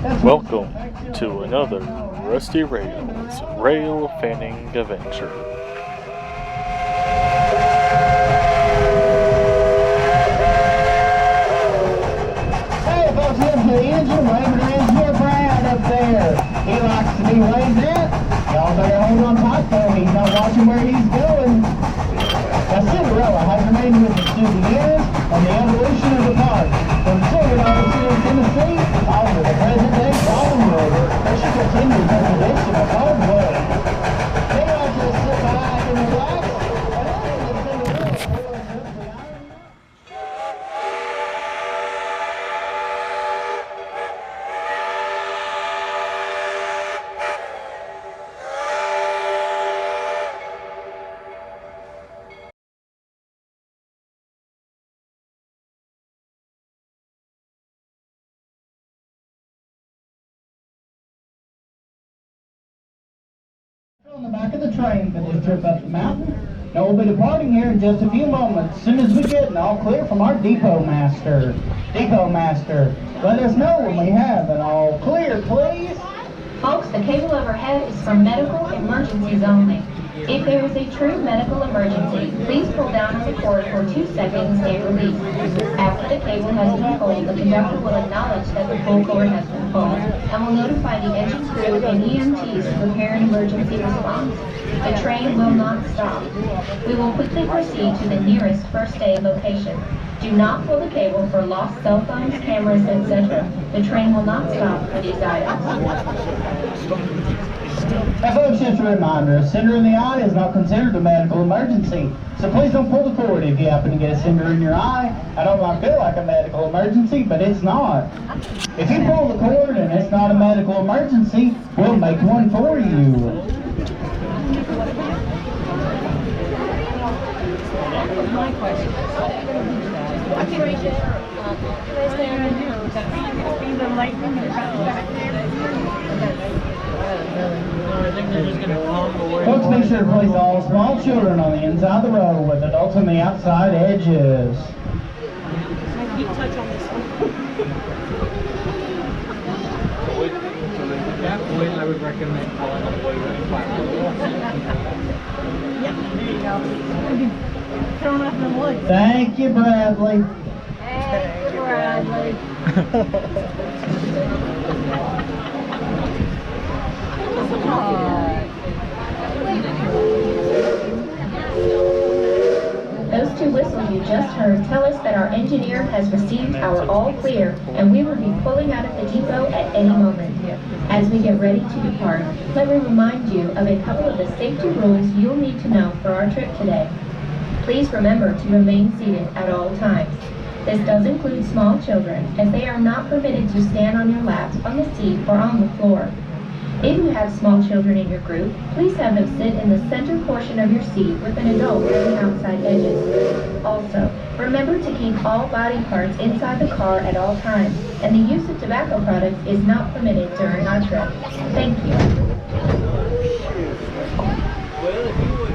Welcome to another Rusty Rails Rail Fanning Adventure. Hey folks, here's the engine waving to Engineer Brad up there. He likes to be waved at. Y'all better hold on tight though, he's not watching where he's going. Now Cinderella has remained with the engineers on the evolution of the park. From Silver Dollar Tennessee, all to the present day Dollywood, where she continues her tradition of hard work. They like to sit back and relax, and listen to Cinderella pull and grip the iron. On the back of the train for this trip up the mountain. Now we'll be departing here in just a few moments. As soon as we get an all clear from our depot master. Depot master, let us know when we have an all clear, please. Folks, the cable overhead is for medical emergencies only. If there is a true medical emergency, please pull down on the cord for 2 seconds and release. After the cable has been pulled, the conductor will acknowledge that the pull cord has been pulled and will notify the engine crew and EMTs to prepare an emergency response. The train will not stop. We will quickly proceed to the nearest first aid location. Do not pull the cable for lost cell phones, cameras, etc. The train will not stop for these items. Now folks, just a reminder, a cinder in the eye is not considered a medical emergency. So please don't pull the cord if you happen to get a cinder in your eye. I know it might feel like a medical emergency, but it's not. If you pull the cord and it's not a medical emergency, we'll make one for you. My question. I can reach it. Folks, make sure to place all small children on the inside of the row with adults on the outside edges. I keep touch on this one. I would recommend calling a boy running Yep, there you go. Throwing off the wood. Thank you, Bradley. Hey, Bradley. Those two whistles you just heard tell us that our engineer has received our all clear, and we will be pulling out of the depot at any moment. As we get ready to depart, let me remind you of a couple of the safety rules you'll need to know for our trip today. Please remember to remain seated at all times. This does include small children, as they are not permitted to stand on your laps, on the seat, or on the floor. If you have small children in your group, please have them sit in the center portion of your seat with an adult at the outside edges. Also, remember to keep all body parts inside the car at all times, and the use of tobacco products is not permitted during our trip. Thank you.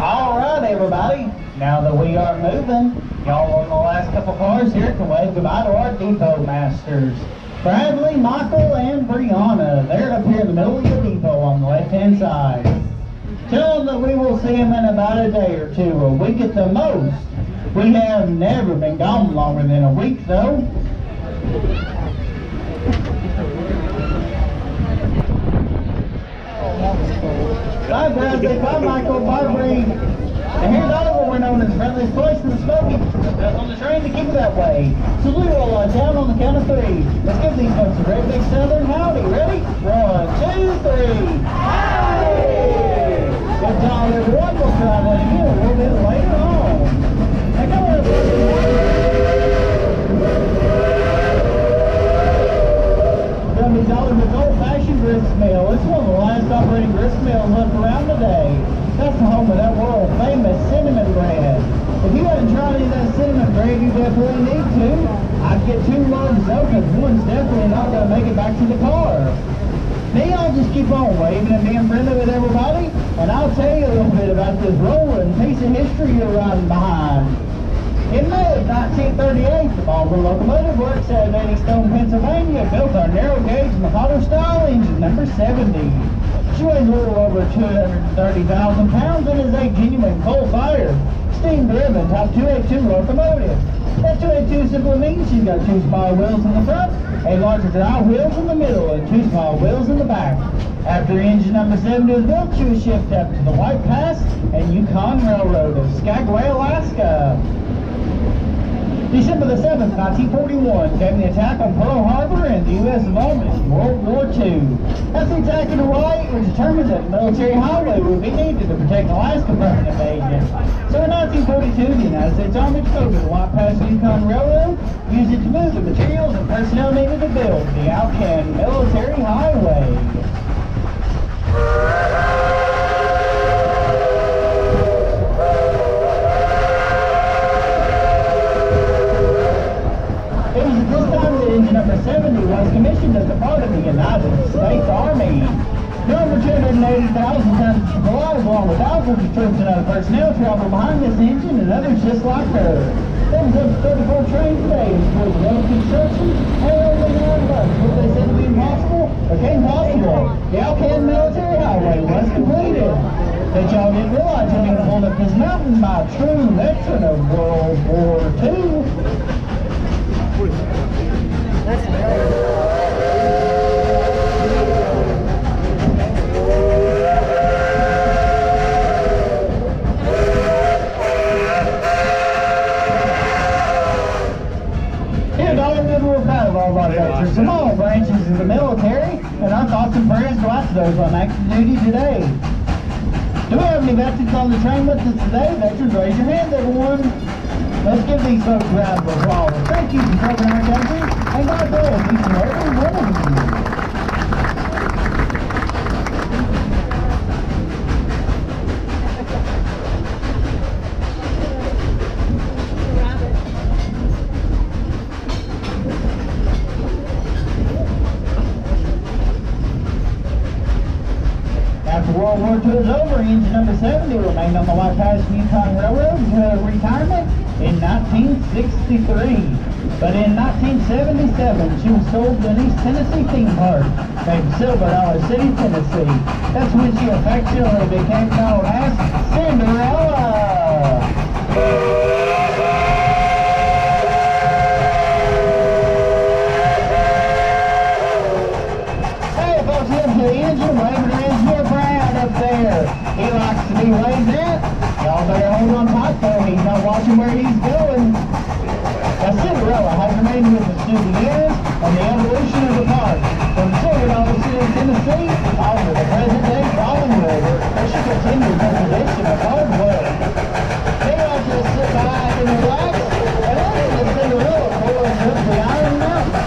All right, everybody. Now that we are moving, y'all on the last couple cars here can wave goodbye to our depot masters. Bradley, Michael, and Brianna. They're up here in the middle of the depot on the left-hand side. Tell them that we will see them in about a day or two, a week at the most. We have never been gone longer than a week, though. Bye, Bradley. Bye, Michael. Bye, Bree. And here's Oliver, we're known as friendliest place in the Smoky. That's on the train to keep it that way. So we will down on the count of three. Let's give these folks a great big southern howdy. Ready? 1, 2, 3. Howdy! Good time, everyone. We'll try that again a little bit later on. Now come on, everybody. Dollywood's old-fashioned grist mill. It's one of the last operating grist mills left around today. That's the home of that world-famous cinnamon bread. If you haven't tried any of that cinnamon bread, you definitely need to. I'd get 2 loaves though, because one's definitely not going to make it back to the car. Me, I'll just keep on waving and being friendly with everybody, and I'll tell you a little bit about this rolling piece of history you're riding behind. In May of 1938, the Baldwin locomotive works at Eddystone, Pennsylvania, built our narrow gauge Mikado style engine number 70. She weighs a little over 230,000 pounds and is a genuine coal-fired, steam-driven Type 282 locomotive. That 282 simply means she's got two small wheels in the front, a larger dry wheels in the middle, and two small wheels in the back. After engine number 70 was built, she was shipped up to the White Pass and Yukon Railroad of Skagway, Alaska. December the 7th, 1941, came the attack on Pearl Harbor and the U.S. involvement in World War II. As the attack in Hawaii, it was determined that a military highway would be needed to protect Alaska from an invasion. So in 1942, the United States Army took over the White Pass Yukon Railroad, used it to move the materials and personnel needed to build the Alcan Military Highway. It was at this time that engine number 70 was commissioned as a part of the United States Army. There were 280,000 tons of supplies along with thousands of troops and other personnel travel behind this engine and others just like her. There was up to 34 trains a day towards road construction and over the roundabouts. What they said to be impossible became possible. The Alcan Military Highway was completed. But y'all didn't realize I'm being pulled up this mountain by a true veteran of World War II. Here at Dollywood, we're proud of all of our veterans from all branches of the military, and our thoughts and prayers go out to those on active duty today. Do we have any veterans on the train with us today? Veterans, raise your hand, everyone. Let's give these folks a round of applause. Thank you for serving our country, and God bless each and every one of you. After World War II is over, engine number 70 remained on the White Pass Yukon Railroad until retirement in 1963. But in 1977, she was sold to an East Tennessee theme park named Silver Dollar City, Tennessee. That's when she affectionately became known as Cinderella. Hey, folks, here's the engine, waving her engineer Brad up there. He likes to be waved at. Y'all better hold on tight though, he's not watching where he's going. Now, Cinderella has remained with us through the years and the evolution of the park. From Silver Dollar City, Tennessee, all to the present day Dollywood, where she continues her tradition of hard work. They all just sit back and relax and listen to Cinderella pulling up the Iron Mountain.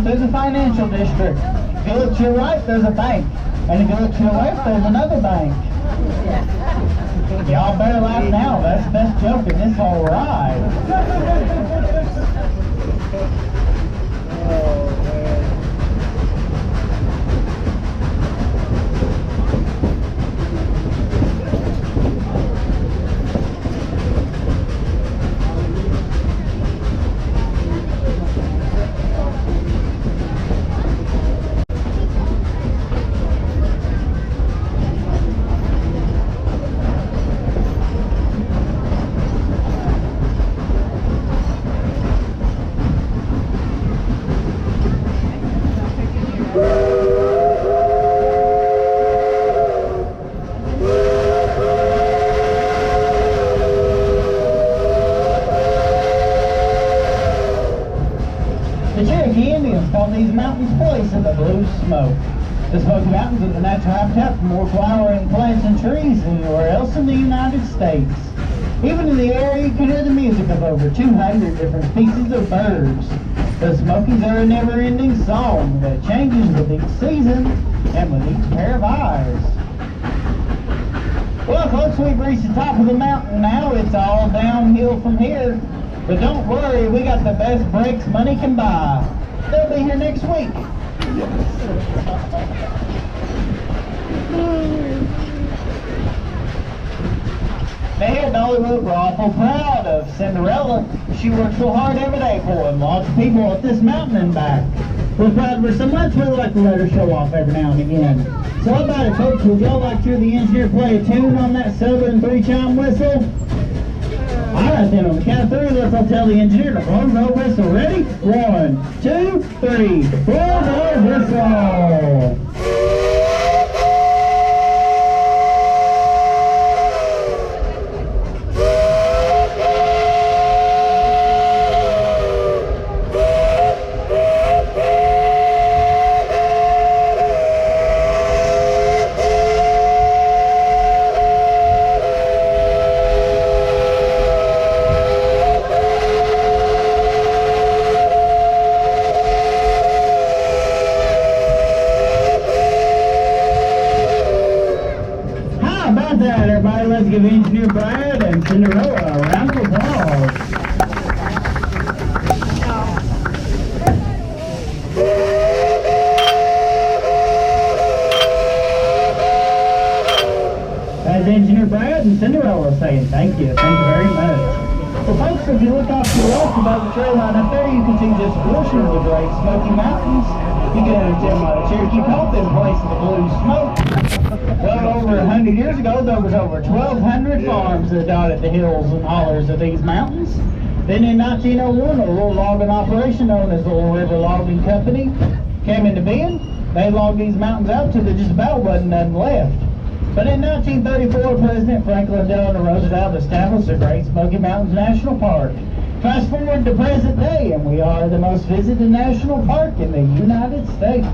Through the financial district. If you look to your right, there's a bank. And if you look to your left, there's another bank. Y'all better laugh now. That's the best joke in this whole ride. The Smoky Mountains are the natural habitat for more flowering plants and trees than anywhere else in the United States. Even in the area, you can hear the music of over 200 different species of birds. The Smokies are a never-ending song that changes with each season and with each pair of eyes. Well, folks, we've reached the top of the mountain now. It's all downhill from here. But don't worry, we got the best brakes money can buy. They'll be here next week. Now here at Dollywood, we're awful proud of Cinderella. She works real hard every day for them. Lots of people up this mountain and back. We're proud of her so much, we like to let her show off every now and again. So how about it, folks? Would y'all like to hear the engineer play a tune on that Southern 3-chime whistle? Alright then, on the count of 3, let's all tell the engineer to blow the whistle. Ready? 1, 2, 3. Blow the whistle! Let's give Engineer Brad and Cinderella a round of applause. As Engineer Brad and Cinderella saying thank you very much. Well, folks, if you look off to the left above the trail line up there, you can see just a portion of the Great Smoky Mountains. You can understand why the Cherokee called them place of the blue smoke. Well, over 100 years ago, there was over 1,200 farms that dotted the hills and hollers of these mountains. Then in 1901, a rural logging operation known as the Little River Logging Company came into being. They logged these mountains out till there just about wasn't nothing left. But in 1934, President Franklin Delano Roosevelt established the Great Smoky Mountains National Park. Fast forward to present day, and we are the most visited national park in the United States.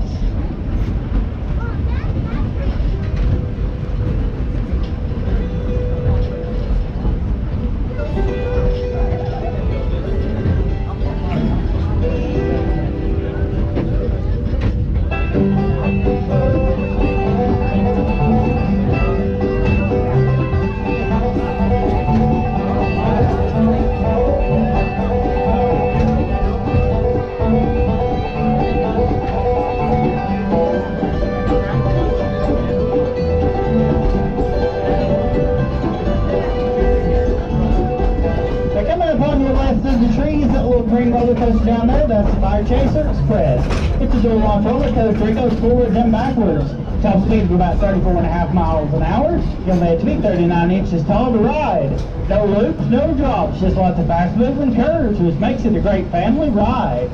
Roller coaster down there, that's the Fire Chaser Express. It's a dual launch roller coaster. It goes forwards and backwards. Top speed of about 34.5 miles an hour. You'll need to be 39 inches tall to ride. No loops, no drops, just lots of fast moving curves, which makes it a great family ride.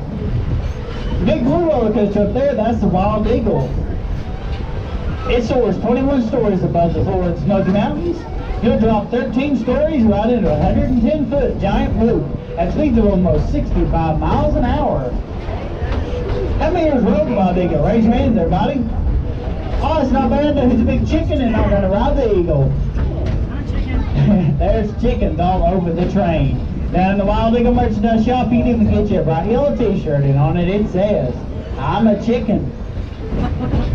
The big blue roller coaster up there, that's the Wild Eagle. It soars 21 stories above the floor of the Smoky Mountains. You'll drop 13 stories right into a 110-foot giant loop at speeds of almost 65 miles an hour. How many years rode the Wild Eagle? Raise your hands, everybody. Oh, it's not bad. Who's a big chicken and not going to ride the Eagle? There's chickens all over the train. Down in the Wild Eagle merchandise shop, you can even get you a bright yellow t-shirt, and on it says, "I'm a chicken."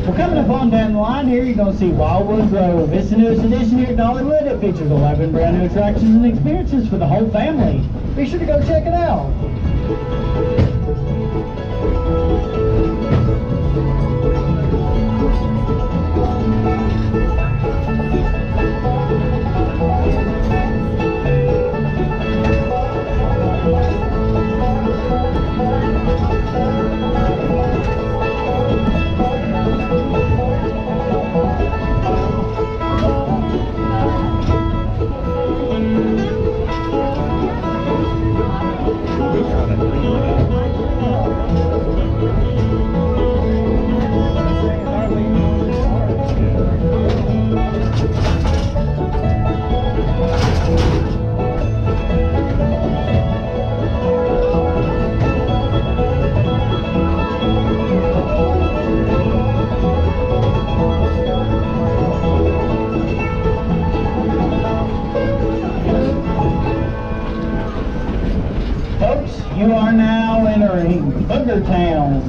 Well, coming up on down the line here, you're going to see Wildwood Grove. It's the newest addition here at Dollywood. It features 11 brand new attractions and experiences for the whole family. Be sure to go check it out.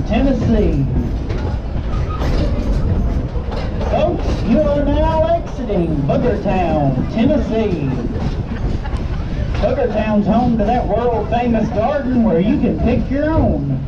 Tennessee. Folks, you are now exiting Boogertown, Tennessee. Boogertown's home to that world famous garden where you can pick your own.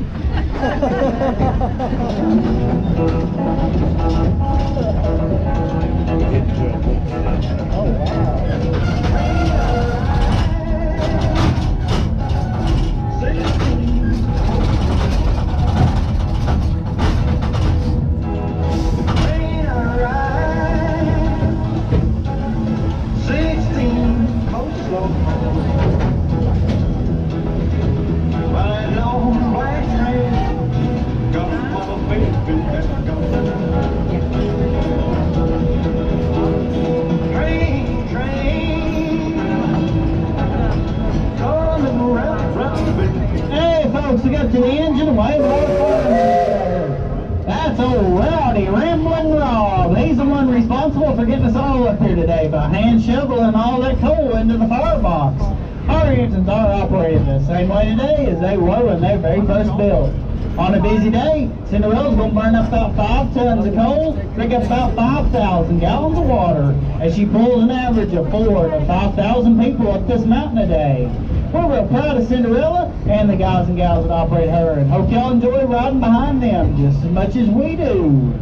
We got to the engine, way more fun. That's old Rowdy Ramblin' Rob. He's the one responsible for getting us all up here today by hand shoveling all that coal into the firebox. Our engines are operated the same way today as they were when they very first built. On a busy day, Cinderella's going to burn up about 5 tons of coal, drink up about 5,000 gallons of water, as she pulls an average of 4,000 to 5,000 people up this mountain a day. We're real proud of Cinderella and the guys and gals that operate her, and hope y'all enjoy riding behind them just as much as we do.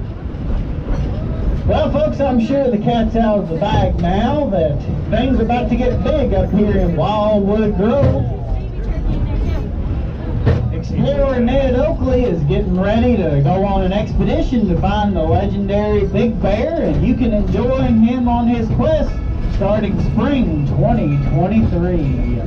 Well, folks, I'm sure the cat's out of the bag now that things are about to get big up here in Wildwood Grove. Explorer Ned Oakley is getting ready to go on an expedition to find the legendary Big Bear, and you can enjoy him on his quest starting spring 2023.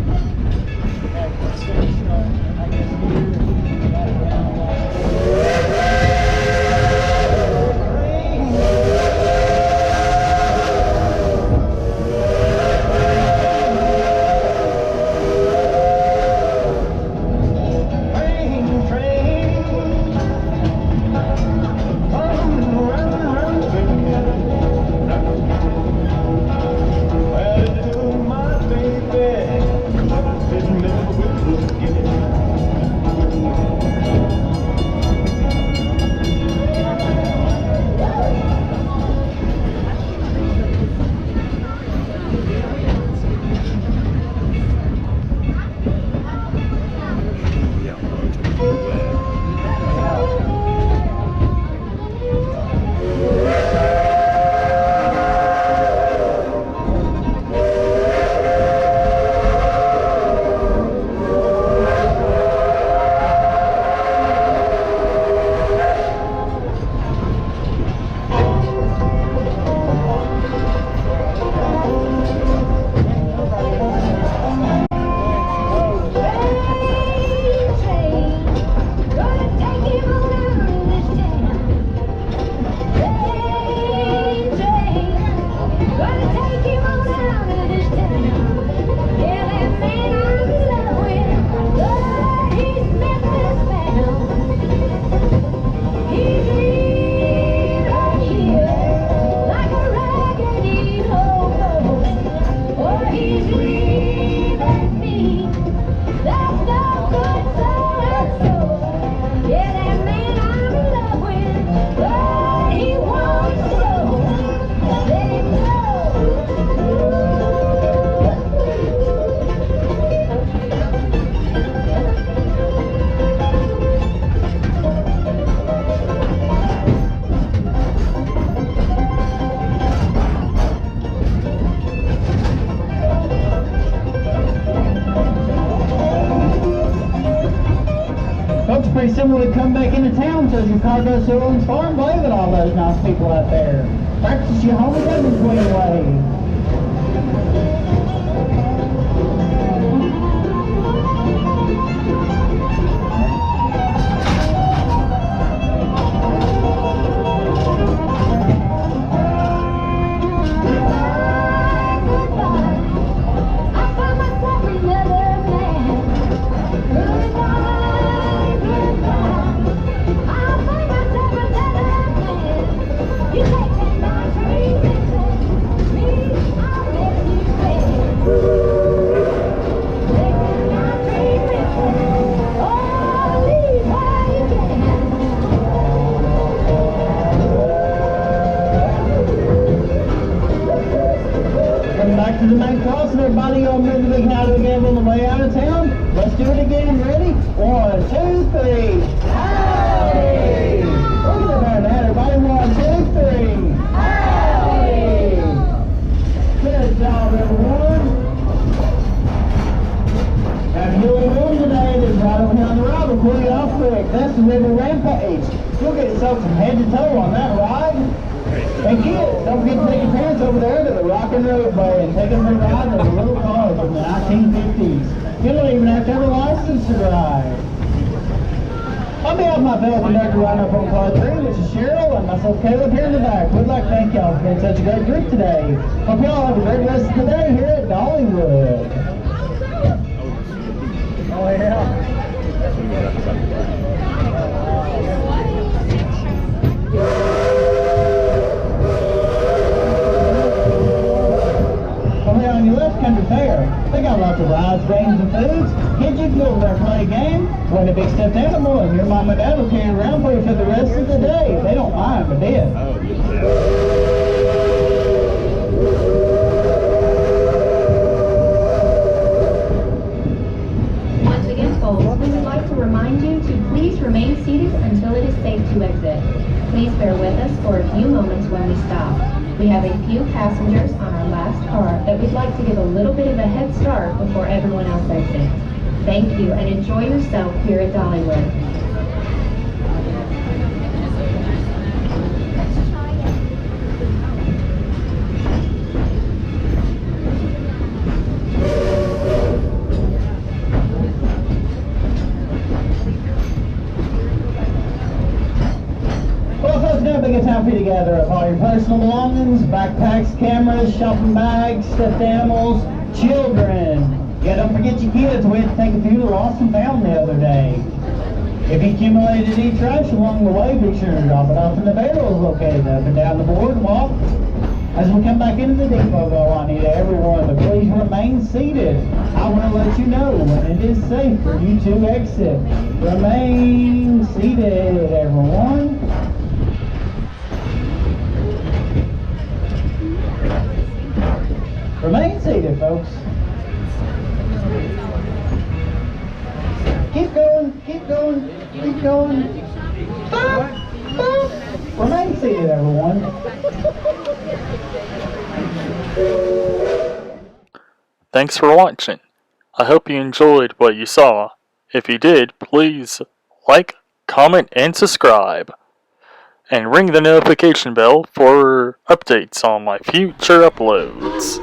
Pretty similar to come back into town, says your car goes to Owens Farm. Wave at all those nice people out there. Practice your home and between wave. After the main crossing, everybody y'all remember the big how to game on the way out of town? Let's do it again. Ready? 1, 2, 3. Howdy! Look at that, everybody. 1, 2, 3. Howdy! Good job, everyone. Have you a room today that's right over here on the right? We'll pull you off quick. That's the River Rampage. You'll get soaked from head to toe on that ride. And kids, don't forget to take your parents over there to the Rockin' Roadway and take them for a ride in a little car from the 1950s. You don't even have to have a license to drive. On behalf of my fellow conductor riding up on car 3, which is Cheryl, and myself Caleb here in the back, we'd like to thank y'all for being such a great group today. Hope y'all have a great rest of the day here at Dollywood. Oh yeah. On your left country fair, they got lots of rides, games, and foods. Kids, you can go over there and play a game, win a big stuffed animal, and your mom and dad will carry it around for you for the rest of the day. They don't mind a bit. Once again, folks, we would like to remind you to please remain seated until it is safe to exit. Please bear with us for a few moments when we stop. We have a few passengers on our last car that we'd like to give a little bit of a head start before everyone else exits. Thank you and enjoy yourself here at Dollywood. Now big a time for you to gather up all your personal belongings, backpacks, cameras, shopping bags, stuffed animals, children. Yeah, don't forget your kids. We had to take a few to lost and found the other day. If you accumulated any trash along the way, be sure to drop it off in the barrels located up and down the boardwalk. As we come back into the depot, though, I need everyone to please remain seated. I want to let you know when it is safe for you to exit. Remain seated, everyone. Remain seated, folks. Keep going, keep going, keep going. Stop! Stop! Remain seated, everyone. Thanks for watching. I hope you enjoyed what you saw. If you did, please like, comment, and subscribe. And ring the notification bell for updates on my future uploads.